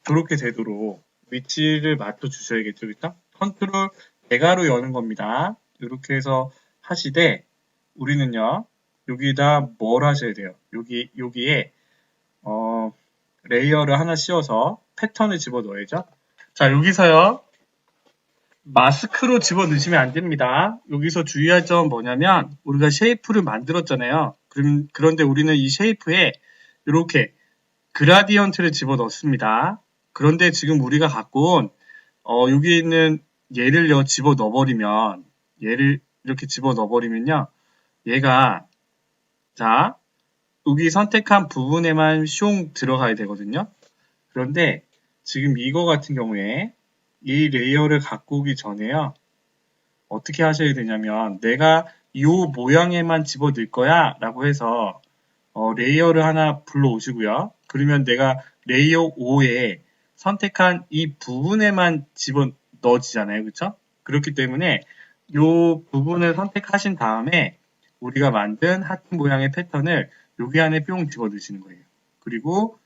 저렇게 되도록 위치를 맞춰 주셔야겠죠, 그쵸? 컨트롤 대괄호 여는 겁니다. 이렇게 해서 하시되 우리는요, 여기다 뭘 하셔야 돼요? 여기에 어, 레이어를 하나 씌워서 패턴을 집어넣어야죠. 자, 여기서요. 마스크로 집어넣으시면 안 됩니다. 여기서 주의할 점은 뭐냐면 우리가 쉐이프를 만들었잖아요. 그런데 우리는 이 쉐이프에 이렇게 그라디언트를 집어넣습니다. 그런데 지금 우리가 갖고 온 여기 있는 얘를요 집어넣어버리면 얘를 이렇게 집어넣어버리면요 얘가 자 여기 선택한 부분에만 슝 들어가야 되거든요. 그런데 지금 이거 같은 경우에 이 레이어를 갖고 오기 전에요. 어떻게 하셔야 되냐면 내가 이 모양에만 집어넣을 거야 라고 해서 레이어를 하나 불러오시고요. 그러면 내가 레이어 5에 선택한 이 부분에만 집어넣어지잖아요. 그쵸? 그렇기 때문에 이 부분을 선택하신 다음에 우리가 만든 하트 모양의 패턴을 여기 안에 뿅 집어넣으시는 거예요. 그리고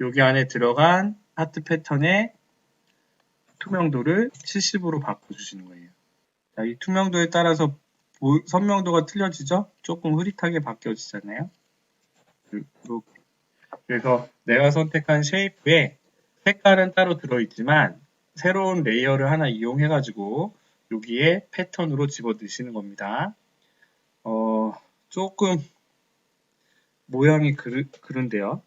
여기 안에 들어간 하트 패턴의 투명도를 70으로 바꿔주시는 거예요. 자, 이 투명도에 따라서 선명도가 틀려지죠? 조금 흐릿하게 바뀌어지잖아요. 그래서 내가 선택한 쉐이프에 색깔은 따로 들어있지만 새로운 레이어를 하나 이용해가지고 여기에 패턴으로 집어넣으시는 겁니다. 조금 모양이 그런데요.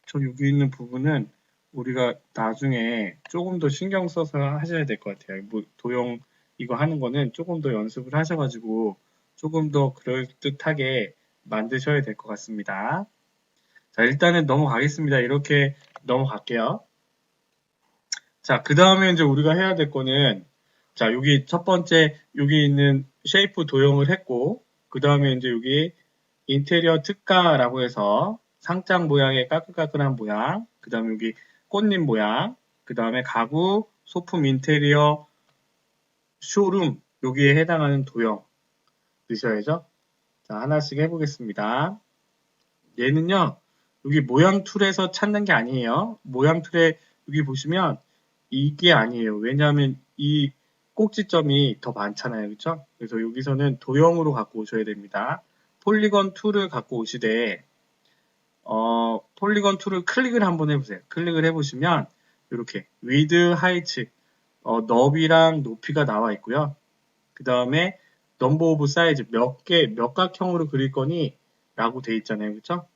저 여기 있는 부분은 우리가 나중에 조금 더 신경 써서 하셔야 될 것 같아요. 뭐 도형 이거 하는 거는 조금 더 연습을 하셔가지고 조금 더 그럴듯하게 만드셔야 될 것 같습니다. 자, 일단은 넘어가겠습니다. 이렇게 넘어갈게요. 자, 그 다음에 이제 우리가 해야 될 거는 자, 여기 첫 번째 여기 있는 쉐이프 도형을 했고 그 다음에 이제 여기 인테리어 특가라고 해서 상장 모양의 까끌까끌한 모양, 그 다음에 여기 꽃잎 모양, 그 다음에 가구, 소품 인테리어, 쇼룸 여기에 해당하는 도형 넣으셔야죠. 자, 하나씩 해보겠습니다. 얘는요, 여기 모양 툴에서 찾는 게 아니에요. 모양 툴에 여기 보시면 이게 아니에요. 왜냐하면 이 꼭지점이 더 많잖아요. 그쵸? 그래서 여기서는 도형으로 갖고 오셔야 됩니다. 폴리건 툴을 갖고 오시되 폴리건 툴을 클릭을 한번 해보세요. 클릭을 해보시면 이렇게 width, height, 너비랑 높이가 나와 있고요. 그 다음에 number of size 몇 각형으로 그릴 거니 라고 돼 있잖아요. 그쵸?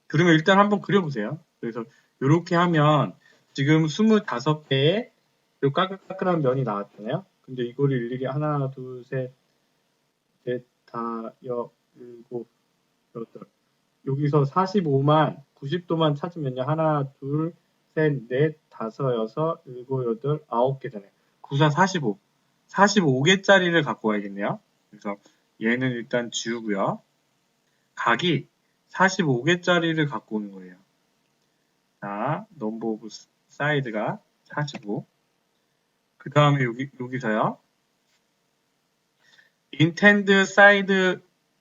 그러면 일단 한번 그려보세요. 그래서 이렇게 하면 지금 25개의 까끌까끌한 면이 나왔잖아요. 근데 이거를 일일이 하나, 둘, 셋, 넷, 다, 일곱, 여덟. 여기서 45만, 90도만 찾으면요. 하나, 둘, 셋, 넷, 다섯, 여섯, 일곱, 여덟, 아홉 개잖아요. 94, 45. 45개짜리를 갖고 와야겠네요. 그래서 얘는 일단 지우고요. 각이 45개짜리를 갖고 오는 거예요. 자, 넘버 오브 사이드가 45. 그 다음에 여기서요. intend side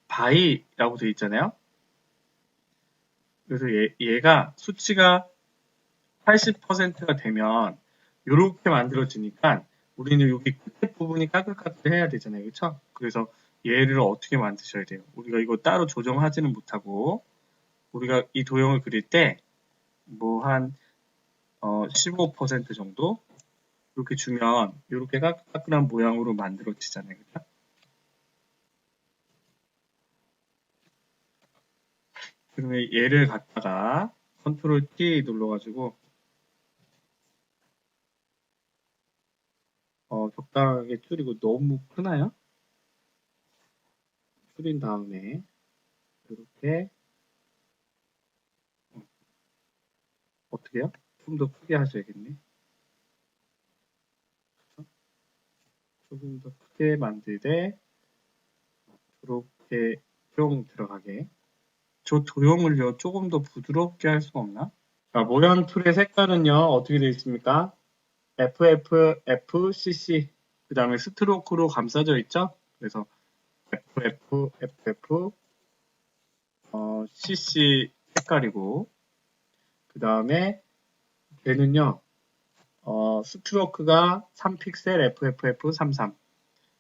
by라고 되어 있잖아요. 그래서 얘가 수치가 80%가 되면 이렇게 만들어지니까 우리는 여기 끝에 부분이 까끌까끌 해야 되잖아요. 그렇죠? 그래서 얘를 어떻게 만드셔야 돼요? 우리가 이거 따로 조정하지는 못하고 우리가 이 도형을 그릴 때 뭐 한 15% 정도 이렇게 주면 이렇게 까끌까끌한 모양으로 만들어지잖아요. 그렇죠? 그러면 얘를 갖다가 컨트롤 T 눌러가지고 적당하게 줄이고 너무 크나요? 줄인 다음에 이렇게 어떻게 해요? 좀 더 크게 하셔야겠네. 그렇죠? 조금 더 크게 만들되 이렇게 좀 들어가게. 저 도형을요 조금 더 부드럽게 할 수가 없나? 자, 모양 툴의 색깔은요 어떻게 되어 있습니까? FFFCC 그 다음에 스트로크로 감싸져 있죠? 그래서 FFFF CC 색깔이고 그 다음에 얘는요 스트로크가 3픽셀 FFF33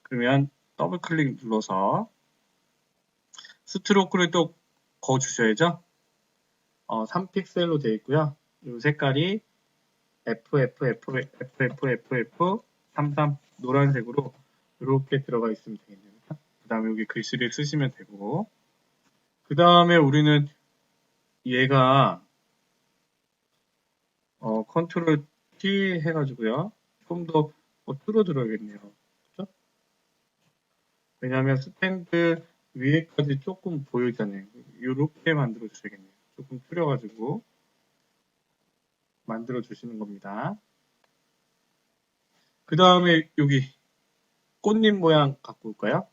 그러면 더블 클릭 눌러서 스트로크를 또 거 주셔야죠. 3픽셀로 되어 있고요. 이 색깔이 FFFFF33 노란색으로 이렇게 들어가 있으면 되겠네요. 그 다음에 여기 글씨를 쓰시면 되고 그 다음에 우리는 얘가 컨트롤 T 해가지고요. 좀 더 줄어들어야겠네요. 그렇죠? 왜냐하면 스탠드 위에까지 조금 보이잖아요. 이렇게 만들어 주셔야겠네요. 조금 줄여가지고 만들어 주시는 겁니다. 그 다음에 여기 꽃잎 모양 갖고 올까요?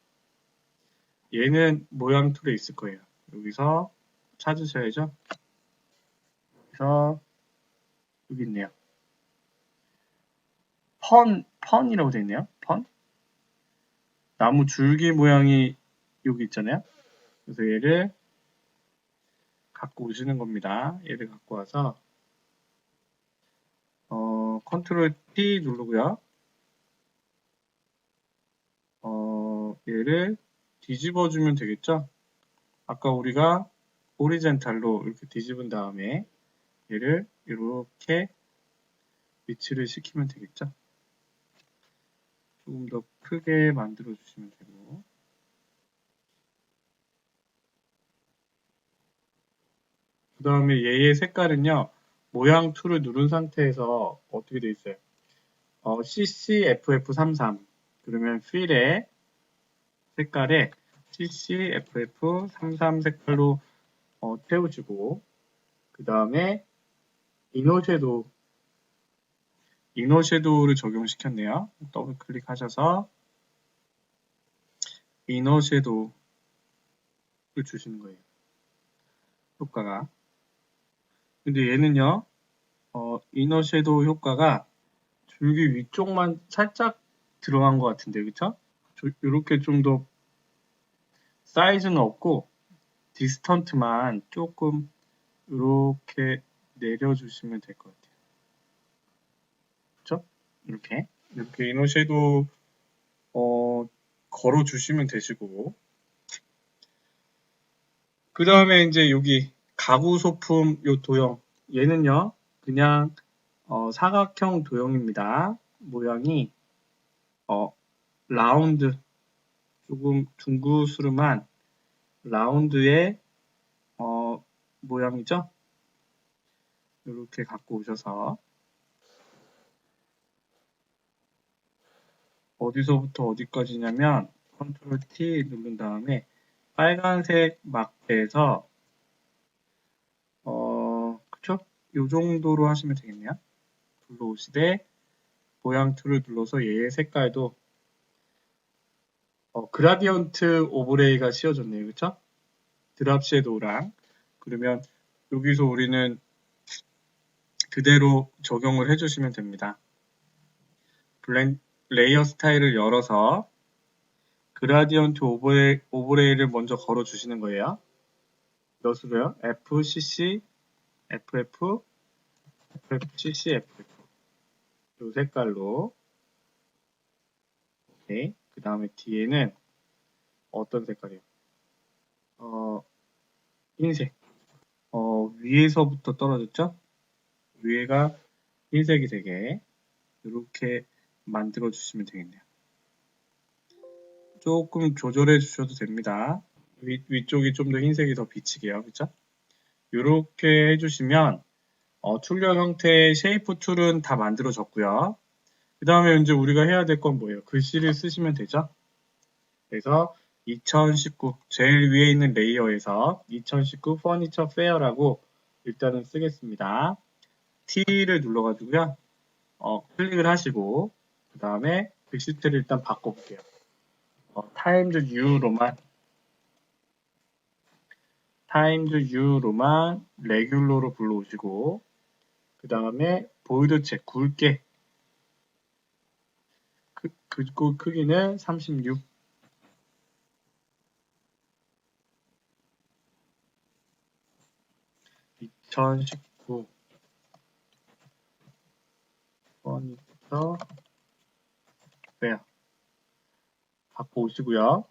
얘는 모양 툴에 있을 거예요. 여기서 찾으셔야죠. 그래서 여기 있네요. 펀이라고 되어 있네요. 펀. 나무 줄기 모양이 여기 있잖아요. 그래서 얘를 갖고 오시는 겁니다. 얘를 갖고 와서 컨트롤 T 누르고요. 얘를 뒤집어 주면 되겠죠. 아까 우리가 오리젠탈로 이렇게 뒤집은 다음에 얘를 이렇게 위치를 시키면 되겠죠. 조금 더 크게 만들어 주시면 되고 그 다음에 얘의 색깔은요 모양 툴을 누른 상태에서 어떻게 돼 있어요? CCFF33 그러면 필의 색깔에 CCFF33 색깔로 태우시고 그 다음에 이너 섀도우를 적용시켰네요. 더블 클릭하셔서 이너 섀도우를 주시는 거예요. 효과가. 근데 얘는요, 이너 섀도우 효과가 줄기 위쪽만 살짝 들어간 것 같은데, 그쵸? 이렇게 좀 더 사이즈는 없고, 디스턴트만 조금 이렇게 내려주시면 될 것 같아요. 그쵸? 이렇게 이너 섀도우 걸어주시면 되시고 그 다음에 이제 여기 가구 소품 요 도형 얘는요 그냥 사각형 도형입니다. 모양이 라운드 조금 둥그스름한 라운드의 모양이죠. 이렇게 갖고 오셔서 어디서부터 어디까지냐면 컨트롤 T 누른 다음에 빨간색 막대에서 그쵸? 이 정도로 하시면 되겠네요. 눌러오시되 모양 툴을 눌러서 얘의 색깔도 그라디언트 오버레이가 씌워졌네요. 그쵸? 드랍 섀도우랑 그러면 여기서 우리는 그대로 적용을 해주시면 됩니다. 레이어 스타일을 열어서 그라디언트 오버레이를 먼저 걸어 주시는 거예요. 몇으로요? FCC, FF, FFCC, FF 이 색깔로 오케이. 그 다음에 뒤에는 어떤 색깔이요? 흰색. 위에서부터 떨어졌죠? 위에가 흰색이 되게 이렇게 만들어 주시면 되겠네요. 조금 조절해 주셔도 됩니다. 위쪽이 좀 더 흰색이 더 비치게요. 그쵸? 이렇게 해주시면 툴러 형태의 쉐이프 툴은 다 만들어졌고요. 그 다음에 이제 우리가 해야 될 건 뭐예요? 글씨를 쓰시면 되죠? 그래서 2019 제일 위에 있는 레이어에서 2019 퍼니처 페어라고 일단은 쓰겠습니다. T를 눌러가지고요. 클릭을 하시고 그 다음에 글씨체를 일단 바꿔볼게요. 타임즈 U로만 레귤러로 불러오시고 그 다음에 보이드 책 굵게 그 크기는 36 2019 퍼니처 페어 바꿔오시고요.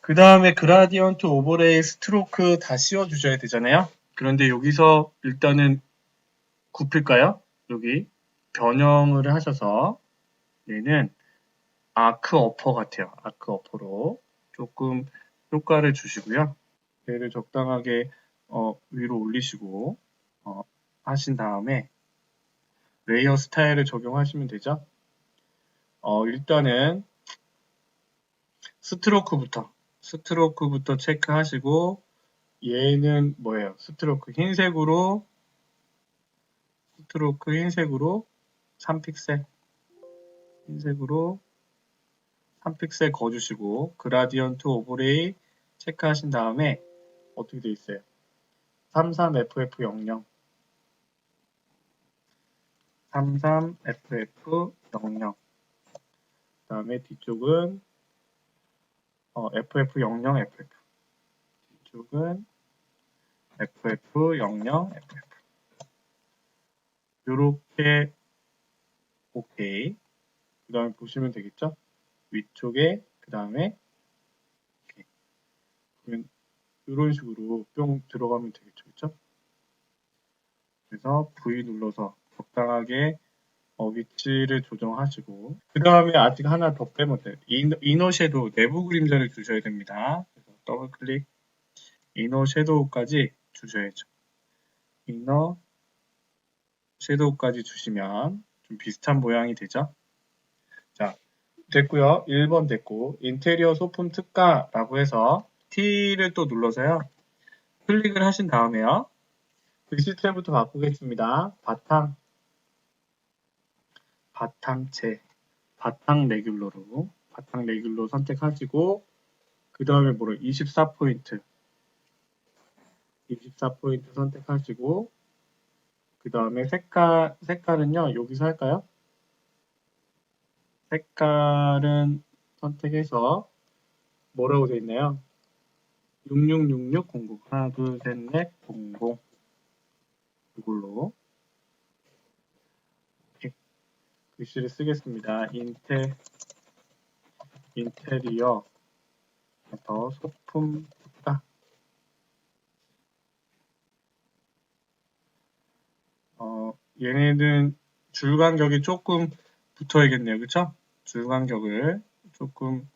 그 다음에 그라디언트 오버레이 스트로크 다 씌워주셔야 되잖아요. 그런데 여기서 일단은 굽힐까요? 여기 변형을 하셔서 얘는 아크 어퍼 같아요. 아크 어퍼로 조금 효과를 주시고요. 얘를 적당하게 위로 올리시고 하신 다음에 레이어 스타일을 적용하시면 되죠. 일단은 스트로크부터 체크하시고 얘는 뭐예요? 스트로크 흰색으로 3픽셀 흰색으로 3픽셀 거주시고 그라디언트 오버레이 체크하신 다음에 어떻게 돼 있어요? 33FF00 33FF00 그 다음에 뒤쪽은 FF00FF 뒤쪽은 FF00FF 요렇게 오케이 그 다음에 보시면 되겠죠? 위쪽에 그 다음에 그러면 이런 식으로 뿅 들어가면 되겠죠, 그렇죠? 그래서 V 눌러서 적당하게 위치를 조정하시고 그 다음에 아직 하나 더 빼면 돼요. 이너 섀도우 내부 그림자를 주셔야 됩니다. 그래서 더블 클릭 이너 섀도우까지 주셔야죠. 이너 섀도우까지 주시면 좀 비슷한 모양이 되죠. 자, 됐고요. 1번 됐고 인테리어 소품 특가라고 해서 T를 또 눌러서요. 클릭을 하신 다음에요. 글씨체부터 바꾸겠습니다. 바탕체, 바탕 레귤러 선택하시고 그 다음에 뭐로 24포인트 선택하시고 그 다음에 색깔은요 여기서 할까요? 색깔은 선택해서 뭐라고 되어 있나요? 666600 하나 둘셋넷 00 이걸로 글씨를 쓰겠습니다. 인테리어 더 소품 특가 얘네는 줄 간격이 조금 붙어야겠네요. 그쵸? 줄 간격을 조금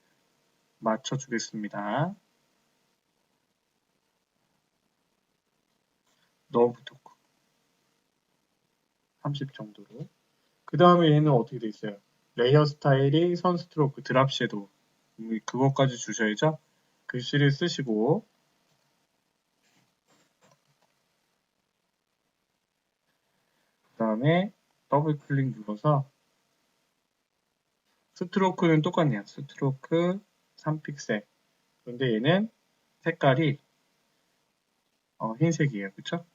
맞춰주겠습니다. 너무 붙었고 30 정도로 그 다음에 얘는 어떻게 돼 있어요? 레이어 스타일이 선 스트로크 드랍 섀도우 그것까지 주셔야죠. 글씨를 쓰시고 그 다음에 더블 클릭 눌러서 스트로크는 똑같네요. 스트로크 3픽셀 그런데 얘는 색깔이 흰색이에요. 그쵸?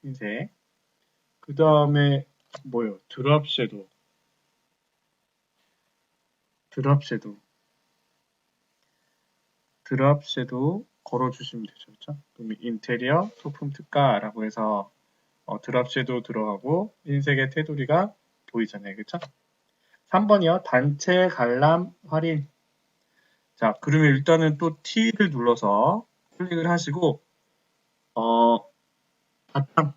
흰색 그 다음에 뭐예요? 드랍 섀도우 걸어주시면 되죠. 그렇죠? 그럼 인테리어 소품 특가라고 해서 드랍 섀도우 들어가고 흰색의 테두리가 보이잖아요. 그렇죠? 3번이요. 단체 관람 할인. 자, 그러면 일단은 또 T를 눌러서 클릭을 하시고 바탕.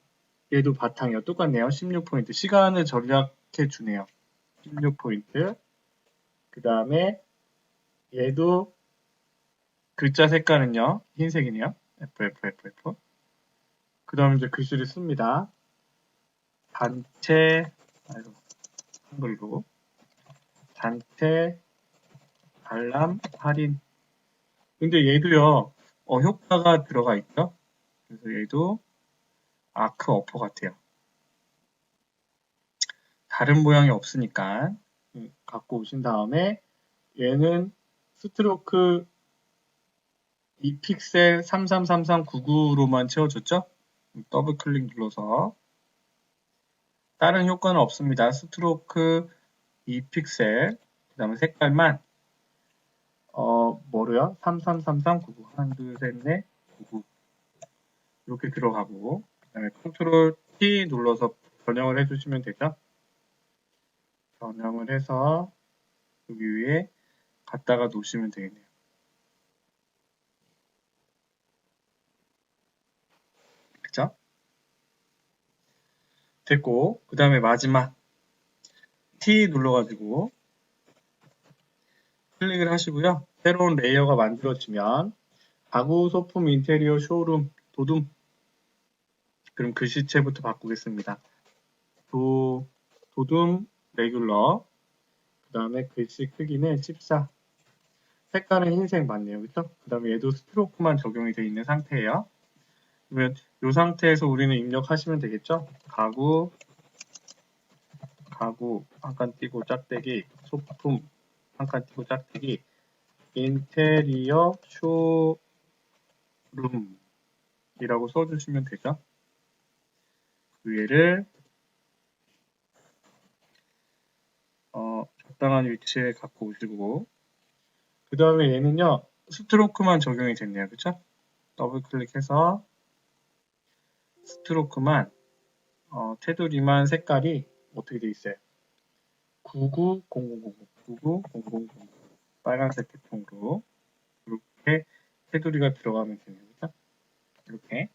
얘도 바탕이요. 똑같네요. 16포인트. 시간을 절약해 주네요. 16포인트. 그 다음에 얘도 글자 색깔은요. 흰색이네요. FFFF. 그 다음에 이제 글씨를 씁니다. 단체, 한글로 단체 관람 할인. 근데 얘도요, 효과가 들어가 있죠? 그래서 얘도 아크 어퍼 같아요. 다른 모양이 없으니까 갖고 오신 다음에 얘는 스트로크 2픽셀 333399로만 채워줬죠? 더블 클릭 눌러서 다른 효과는 없습니다. 스트로크 2픽셀 그 다음에 색깔만 뭐로요? 333399 1, 2, 3, 4, 99 이렇게 들어가고 그 다음에 컨트롤 T 눌러서 변형을 해주시면 되죠. 변형을 해서 여기 위에 갖다가 놓으시면 되겠네요. 그쵸? 됐고 그 다음에 마지막 T 눌러가지고 클릭을 하시고요. 새로운 레이어가 만들어지면 가구 소품 인테리어 쇼룸 도둠 그럼 글씨체부터 바꾸겠습니다. 도둠 레귤러 그 다음에 글씨 크기는 14 색깔은 흰색 맞네요. 그쵸? 그 다음에 얘도 스트로크만 적용이 되어 있는 상태예요. 그러면 이 상태에서 우리는 입력하시면 되겠죠? 가구 한 칸 띄고 짝대기 소품 한 칸 띄고 짝대기 인테리어 쇼룸이라고 써주시면 되죠. 그 위에를 적당한 위치에 갖고 오시고 그 다음에 얘는요 스트로크만 적용이 됐네요. 그쵸? 더블 클릭해서 스트로크만 테두리만 색깔이 어떻게 돼 있어요? 990000 빨간색 계통으로 이렇게 테두리가 들어가면 되는 거죠. 이렇게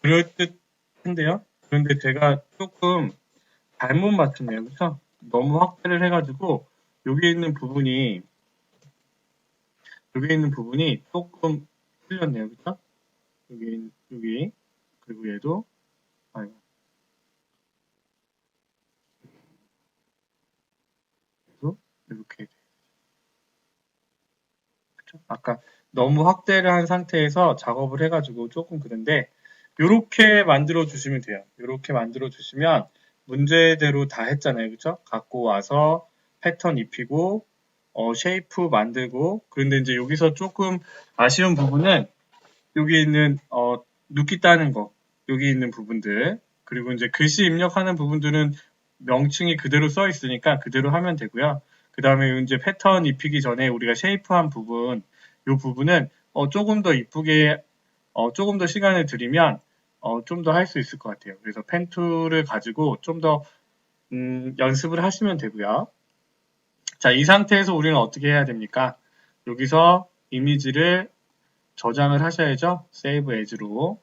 그럴듯한데요. 그런데 제가 조금 잘못 맞췄네요. 그렇죠? 너무 확대를 해가지고 여기 있는 부분이 조금 틀렸네요. 그렇죠? 여기 그리고 얘도 아이고. 그래서 이렇게 그렇죠? 아까 너무 확대를 한 상태에서 작업을 해가지고 조금 그런데 이렇게 만들어 주시면 돼요. 이렇게 만들어 주시면 문제대로 다 했잖아요. 그렇죠? 갖고 와서 패턴 입히고 쉐이프 만들고 그런데 이제 여기서 조금 아쉬운 부분은 여기 있는 눕기 따는 거 여기 있는 부분들 그리고 이제 글씨 입력하는 부분들은 명칭이 그대로 써 있으니까 그대로 하면 되고요. 그 다음에 이제 패턴 입히기 전에 우리가 쉐이프한 부분 이 부분은 조금 더 이쁘게 조금 더 시간을 들이면 좀 더 할 수 있을 것 같아요. 그래서 펜 툴을 가지고 좀 더 연습을 하시면 되고요. 자, 이 상태에서 우리는 어떻게 해야 됩니까? 여기서 이미지를 저장을 하셔야죠. Save As로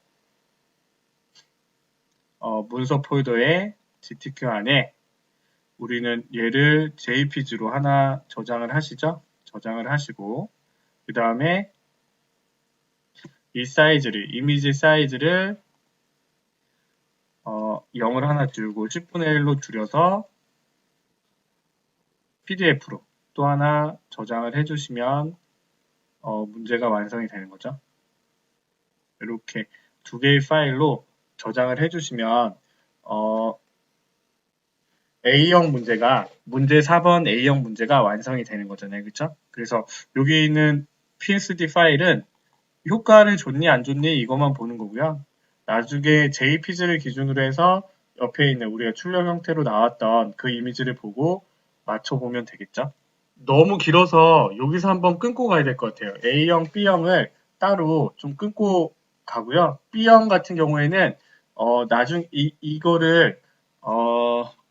문서 폴더에 GTK 안에 우리는 얘를 JPG로 하나 저장을 하시죠. 저장을 하시고 그 다음에 이 사이즈를 이미지 사이즈를 0을 하나 줄고 10분의 1로 줄여서 PDF로 또 하나 저장을 해주시면 문제가 완성이 되는 거죠. 이렇게 두 개의 파일로 저장을 해주시면 A형 문제가 문제 4번 A형 문제가 완성이 되는 거잖아요. 그렇죠? 그래서 여기 있는 PSD 파일은 효과를 좋니 안 좋니 이것만 보는 거고요. 나중에 JPG를 기준으로 해서 옆에 있는 우리가 출력 형태로 나왔던 그 이미지를 보고 맞춰보면 되겠죠. 너무 길어서 여기서 한번 끊고 가야 될 것 같아요. A형, B형을 따로 좀 끊고 가고요. B형 같은 경우에는 이거를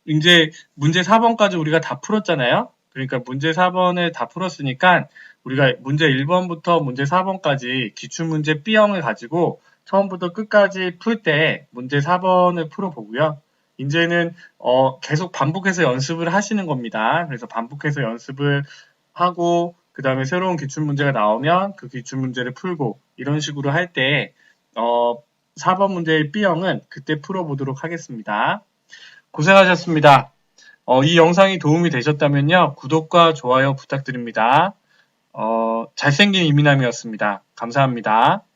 이제 문제 4번까지 우리가 다 풀었잖아요. 그러니까 문제 4번을 다 풀었으니까 우리가 문제 1번부터 문제 4번까지 기출문제 B형을 가지고 처음부터 끝까지 풀 때 문제 4번을 풀어보고요. 이제는 계속 반복해서 연습을 하시는 겁니다. 그래서 반복해서 연습을 하고 그 다음에 새로운 기출문제가 나오면 그 기출문제를 풀고 이런 식으로 할 때 4번 문제의 B형은 그때 풀어보도록 하겠습니다. 고생하셨습니다. 이 영상이 도움이 되셨다면요. 구독과 좋아요 부탁드립니다. 잘생긴 이민남이었습니다. 감사합니다.